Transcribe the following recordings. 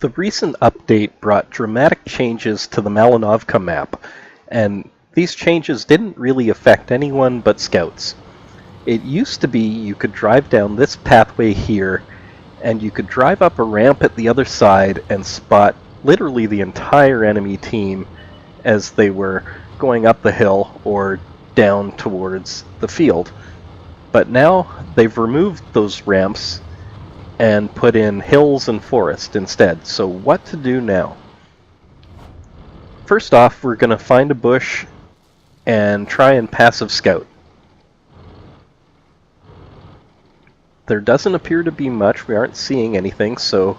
The recent update brought dramatic changes to the Malinovka map, and these changes didn't really affect anyone but scouts. It used to be you could drive down this pathway here, and you could drive up a ramp at the other side and spot literally the entire enemy team as they were going up the hill or down towards the field. But now they've removed those ramps and put in hills and forest instead. So what to do now? First off, we're going to find a bush and try and passive scout. There doesn't appear to be much. We aren't seeing anything, so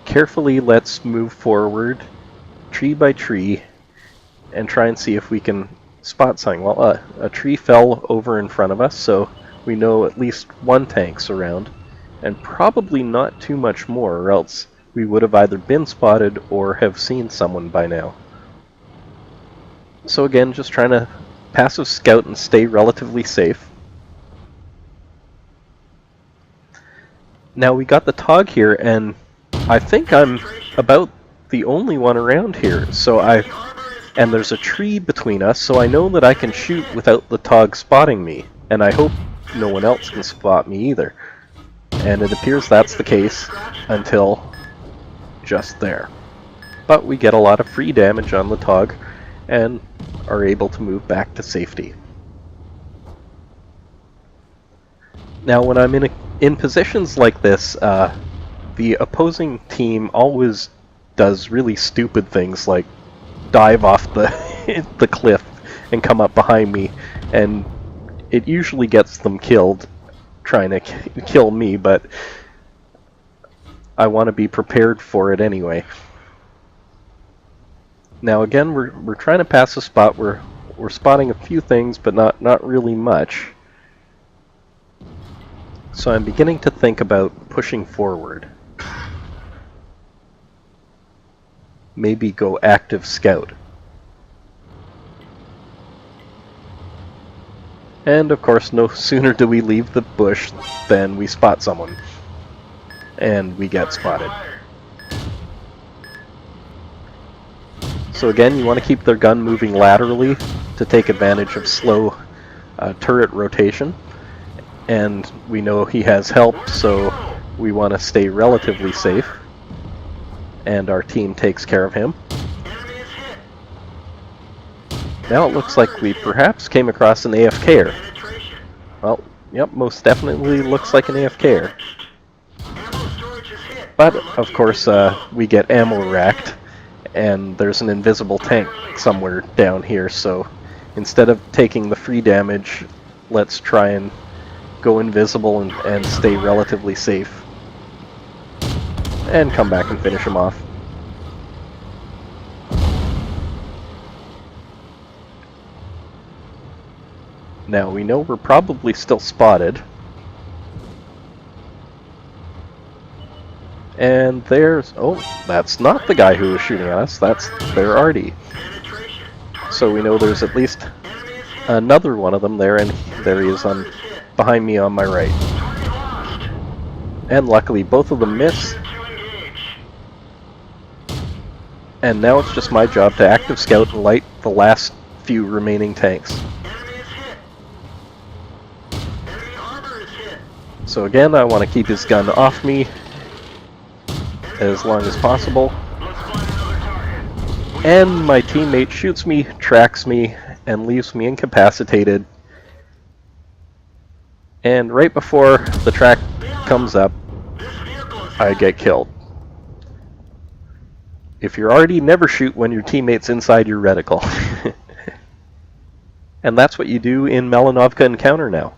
carefully let's move forward tree by tree and try and see if we can spot something. Well, a tree fell over in front of us, so we know at least one tank's around, and probably not too much more, or else we would have either been spotted or have seen someone by now. So again, just trying to passive scout and stay relatively safe. Now we got the TOG here, and I think I'm about the only one around here, and there's a tree between us, so I know that I can shoot without the TOG spotting me, and I hope no one else can spot me either. And it appears that's the case until just there. But we get a lot of free damage on the TOG and are able to move back to safety. Now when I'm in positions like this, the opposing team always does really stupid things like dive off the, the cliff and come up behind me, and it usually gets them killed trying to kill me, but I want to be prepared for it anyway. Now again, we're trying to pass a spot. We're spotting a few things, but not really much. So I'm beginning to think about pushing forward. Maybe go active scout. And of course, no sooner do we leave the bush than we spot someone. And we get spotted. So again, you want to keep their gun moving laterally to take advantage of slow turret rotation. And we know he has help, so we want to stay relatively safe. And our team takes care of him. Now it looks like we perhaps came across an AFKer. Well, yep, most definitely looks like an AFKer. But, of course, we get ammo racked, and there's an invisible tank somewhere down here, so instead of taking the free damage, let's try and go invisible and stay relatively safe. And come back and finish him off. Now, we know we're probably still spotted. And there's... oh, that's not the guy who was shooting at us. That's their Artie. So we know there's at least another one of them there, and there he is behind me on my right. And luckily, both of them miss. And now it's just my job to active scout and light the last few remaining tanks. So again, I want to keep his gun off me as long as possible. And my teammate shoots me, tracks me, and leaves me incapacitated. And right before the track comes up, I get killed. If you're already, never shoot when your teammate's inside your reticle. And that's what you do in Malinovka Encounter now.